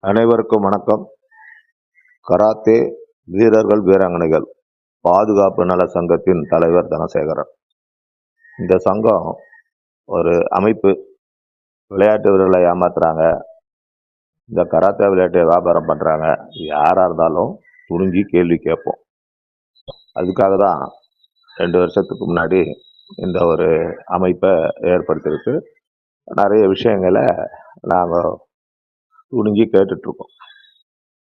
அனைவருக்கும் வணக்கம். கராத்தே வீரர்கள் வீராங்கனைகள் பாதுகாப்பு நல சங்கத்தின் தலைவர் தனசேகரன். இந்த சங்கம் ஒரு அமைப்பு. விளையாட்டு வீரர்களை ஏமாத்துறாங்க, இந்த கராத்தே விளையாட்டை வியாபாரம் பண்றாங்க. யாரா இருந்தாலும் துணிஞ்சி கேள்வி கேட்போம். அதுக்காக தான் 2 வருஷத்துக்கு முன்னாடி இந்த ஒரு அமைப்பை ஏற்படுத்தியிருக்கு. நிறைய விஷயங்களை நாங்கள் துணிஞ்சி கேட்டுட்டு இருக்கோம்.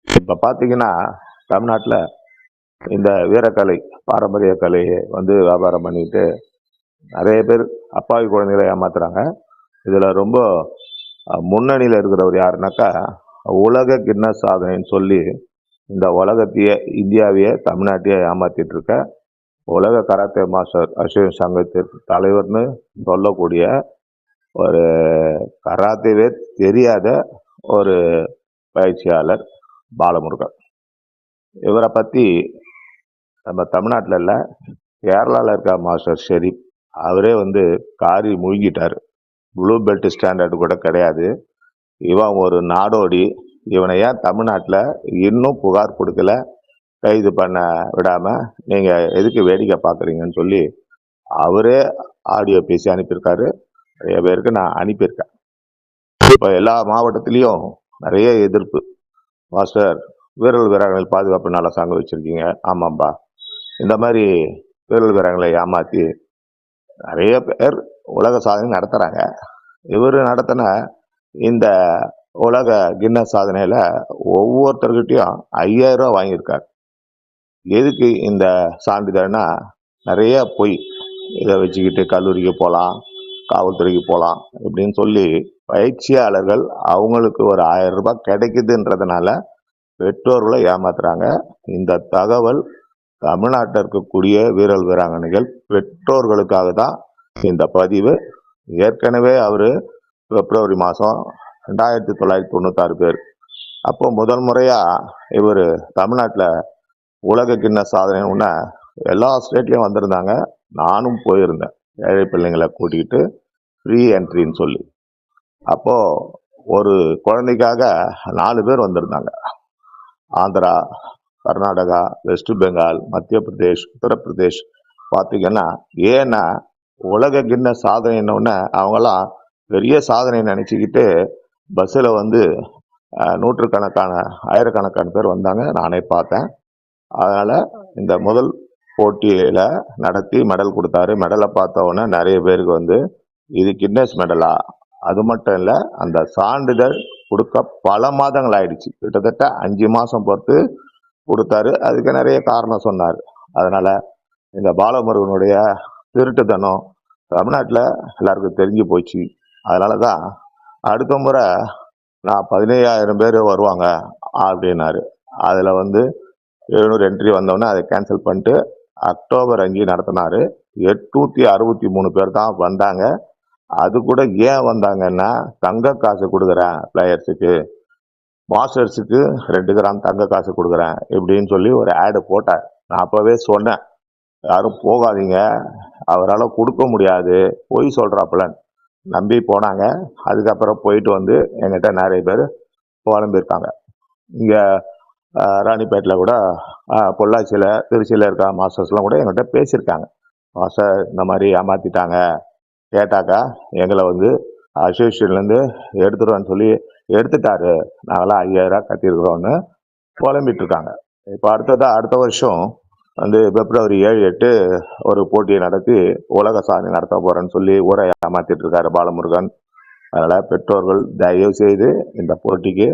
இப்போ பார்த்தீங்கன்னா தமிழ்நாட்டில் இந்த வீரக்கலை பாரம்பரிய கலையை வியாபாரம் பண்ணிட்டு நிறைய பேர் அப்பாவி குழந்தைகளை ஏமாத்துறாங்க. இதில் ரொம்ப முன்னணியில் இருக்கிறவர் யாருனாக்கா, உலக கின்னஸ் சாதனைன்னு சொல்லி இந்த உலகத்தையே, இந்தியாவையே, தமிழ்நாட்டையே ஏமாத்திட்டு இருக்க உலக கராத்தே மாஸ்டர் அசோசியேஷன் சங்கத்திற்கு தலைவர்னு சொல்லக்கூடிய ஒரு கராத்தேவே தெரியாத ஒரு பயிற்சியாளர் பாலமுருகன். இவரை பற்றி நம்ம தமிழ்நாட்டில் இல்லை, கேரளாவில் இருக்க மாஸ்டர் ஷெரீப் அவரே காரி முழுங்கிட்டார். ப்ளூ பெல்ட் ஸ்டாண்டர்டு கூட கிடையாது. இவன் ஒரு நாடோடி. இவனை ஏன் தமிழ்நாட்டில் இன்னும் புகார் கொடுக்கல, கைது பண்ண விடாமல் நீங்கள் எதுக்கு வேடிக்கை பார்க்குறீங்கன்னு சொல்லி அவரே ஆடியோ பேசி அனுப்பியிருக்காரு. நிறைய பேருக்கு நான் அனுப்பியிருக்கேன். இப்போ எல்லா மாவட்டத்திலையும் நிறைய எதிர்ப்பு. மாஸ்டர், வீரர்கள் வீராங்கனை பாதுகாப்பு நல சங்கம் வச்சுருக்கீங்க. ஆமாம்பா, இந்த மாதிரி வீரர்கள் வீராங்கனை ஏமாற்றி நிறைய பேர் உலக சாதனை நடத்துகிறாங்க. இவர் நடத்தின இந்த உலக கின்னஸ் சாதனையில் ஒவ்வொருத்தர்கிட்டையும் 5000 ரூபா வாங்கியிருக்கார். எதுக்கு இந்த சான்றிதழ்னா, நிறைய பொய். இதை வச்சுக்கிட்டு கல்லூரிக்கு போகலாம், காவல்துறைக்கு போகலாம் இப்படின்னு சொல்லி பயிற்சியாளர்கள் அவங்களுக்கு ஒரு 1000 ரூபாய் கிடைக்குதுன்றதுனால பெற்றோர்களை ஏமாத்துறாங்க. இந்த தகவல் தமிழ்நாட்டில் இருக்கக்கூடிய வீரர் வீராங்கனைகள் பெற்றோர்களுக்காக தான் இந்த பதிவு. ஏற்கனவே அவர் பிப்ரவரி மாதம் 2996 பேர், அப்போ முதல் முறையாக இவர் தமிழ்நாட்டில் உலக கின்னஸ் சாதனை ஒன்று எல்லா ஸ்டேட்லேயும் வந்திருந்தாங்க. நானும் போயிருந்தேன், ஏழை பிள்ளைங்களை கூட்டிகிட்டு ஃப்ரீ என்ட்ரின்னு சொல்லி. அப்போது ஒரு குழந்தைக்காக 4 பேர் வந்திருந்தாங்க. ஆந்திரா, கர்நாடகா, வெஸ்ட் பெங்கால், மத்திய பிரதேஷ், உத்தரப்பிரதேஷ். பார்த்தீங்கன்னா, ஏன்னா உலக கின்னஸ் சாதனைன்னொன்னே அவங்களாம் பெரிய சாதனை நினச்சிக்கிட்டு பஸ்ஸில் நூற்றுக்கணக்கான ஆயிரக்கணக்கான பேர் வந்தாங்க. நானே பார்த்தேன். அதனால் இந்த முதல் போட்டியில் நடத்தி மெடல் கொடுத்தாரு. மெடலை பார்த்த உடனே நிறைய பேருக்கு இது கின்னஸ் மெடலா? அது மட்டும் இல்லை, அந்த சான்றிதழ் கொடுக்க பல மாதங்கள் ஆயிடுச்சு. கிட்டத்தட்ட 5 மாதம் பொறுத்து கொடுத்தாரு. அதுக்கு நிறைய காரணம் சொன்னார். அதனால் இந்த பாலமுருகனுடைய திருட்டுத்தனம் தமிழ்நாட்டில் எல்லாருக்கும் தெரிஞ்சு போச்சு. அதனால தான் அடுத்த முறை நான் 15000 பேர் வருவாங்க அப்படின்னாரு. அதில் 700 என்ட்ரி வந்தோடனே அதை கேன்சல் பண்ணிட்டு அக்டோபர் 5 நடத்தினார். 863 பேர் தான் வந்தாங்க. அது கூட ஏன் வந்தாங்கன்னா, தங்க காசு கொடுக்குறேன் பிளேயர்ஸுக்கு, மாஸ்டர்ஸுக்கு 2 கிராம் தங்க காசு கொடுக்குறேன் இப்படின்னு சொல்லி ஒரு ஆடு போட்டார். நான் அப்போவே சொன்னேன், யாரும் போகாதீங்க, அவரால் கொடுக்க முடியாது, பொய் சொல்கிறாப்புலன்னு நம்பி போனாங்க. அதுக்கப்புறம் போயிட்டு எங்கிட்ட நிறைய பேர் புலம்பியிருக்காங்க. இங்கே ராணிப்பேட்டில் கூட, பொள்ளாச்சியில், திருச்சியில் இருக்க மாஸ்டர்ஸ்லாம் கூட எங்கிட்ட பேசியிருக்காங்க. மாஸ்டர், இந்த மாதிரி ஏமாற்றிட்டாங்க, கேட்டாக்கா எங்களை அசோசியேஷன்லேருந்து எடுத்துருவான்னு சொல்லி எடுத்துட்டாரு, நாங்களாம் 5000 ரூபா கட்டியிருக்கிறோன்னு புலம்பிட்டு இருக்காங்க. இப்போ அடுத்த வருஷம் பிப்ரவரி 7, 8 ஒரு போட்டியை நடத்தி உலக சாதனை நடத்த போகிறேன்னு சொல்லி ஊரை ஏமாற்றிட்டு இருக்காரு பாலமுருகன். அதனால் பெற்றோர்கள் தயவு செய்து இந்த போட்டிக்கு,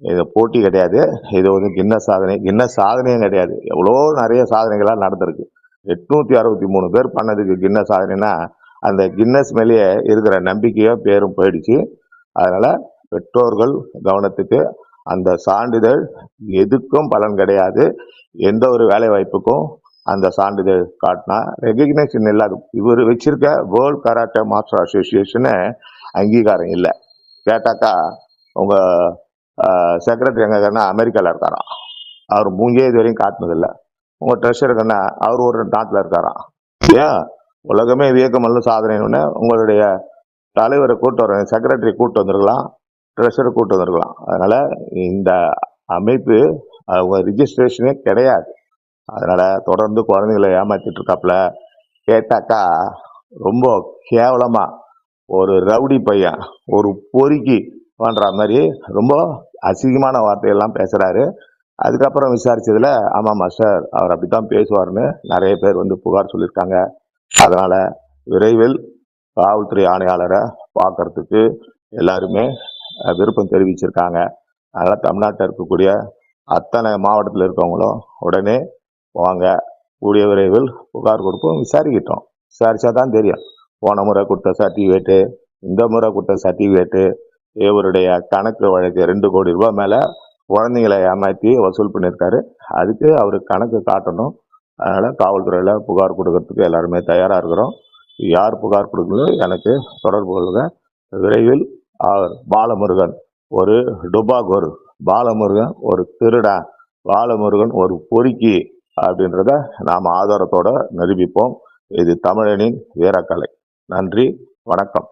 இது போட்டி கிடையாது, இது கின்னஸ் சாதனை. கின்னஸ் சாதனையும் கிடையாது, எவ்வளோ நிறைய சாதனைகளாக நடந்திருக்கு. 863 பேர் பண்ணதுக்கு கின்னஸ் சாதனைனா அந்த கின்னஸ் மேலேயே இருக்கிற நம்பிக்கையோ பேரும் போயிடுச்சு. அதனால் பெற்றோர்கள் கவனத்துக்கு, அந்த சான்றிதழ் எதுக்கும் பலன் கிடையாது. எந்த ஒரு வேலை வாய்ப்புக்கும் அந்த சான்றிதழ் காட்டினா ரெகக்னேஷன் இல்லாது. இவர் வச்சிருக்க வேர்ல்ட் கராட்டே மாஸ்டர் அசோசியேஷனு அங்கீகாரம் இல்லை. கேட்டாக்கா உங்கள் செக்ரட்டரி எங்கன்னா அமெரிக்காவில் இருக்காராம், அவர் மூஞ்சே இது வரையும் காட்டினதில்லை. உங்கள் ட்ரெஷருக்குன்னா அவர் ஒரு நாட்டில் இருக்காராம். ஏன் உலகமே வியக்கமல்ல சாதனைன்னு உங்களுடைய தலைவரை கூட்டு வர, செக்ரட்டரி கூட்டு வந்துருக்கலாம். ட்ரெஷரை கூட்டு வந்திருக்கலாம். அதனால இந்த அமைப்பு அவங்க ரிஜிஸ்ட்ரேஷனே கிடையாது. அதனால தொடர்ந்து குழந்தைகளை ஏமாத்திட்டு இருக்காப்புல. கேட்டாக்கா ரொம்ப கேவலமா ஒரு ரவுடி பையன், ஒரு பொறுக்கி பண்ற மாதிரி ரொம்ப அசிங்கமான வார்த்தையெல்லாம் பேசுறாரு. அதுக்கப்புறம் விசாரிச்சதுல, ஆமா மாஸ்டர் அவர் அப்படித்தான் பேசுவார்னு நிறைய பேர் வந்து புகார் சொல்லியிருக்காங்க. அதனால விரைவில் காவல்துறை ஆணையாளரை பார்க்கறதுக்கு எல்லாருமே விருப்பம் தெரிவிச்சிருக்காங்க. அதனால தமிழ்நாட்டில் இருக்கக்கூடிய அத்தனை மாவட்டத்தில் இருக்கவங்களும் உடனே வாங்க, கூடிய விரைவில் புகார் கொடுப்போம், விசாரிக்கிட்டோம். விசாரிச்சா தான் தெரியும். போன முறை கொடுத்த சர்டிஃபிகேட்டு, இந்த முறை கொடுத்த சர்டிஃபிகேட்டு, இவருடைய கணக்கு வழக்கு 2 கோடி ரூபாய் மேல குழந்தைங்களை ஏமாற்றி வசூல் பண்ணியிருக்காரு. அதுக்கு அவரு கணக்கு காட்டணும். அதனால காவல்துறையில புகார் கொடுக்கறதுக்கு எல்லாருமே தயாரா இருக்கிறோம். யார் புகார் கொடுக்கணும் எனக்கு தொடர்பு கொள்ளுங்க. விரைவில் பாலமுருகன் ஒரு டுபாகூர், பாலமுருகன் ஒரு திருடன், பாலமுருகன் ஒரு பொறுக்கி அப்படின்றத நாம் ஆதாரத்தோட நிரூபிப்போம். இது தமிழனின் வீரக்கலை. நன்றி, வணக்கம்.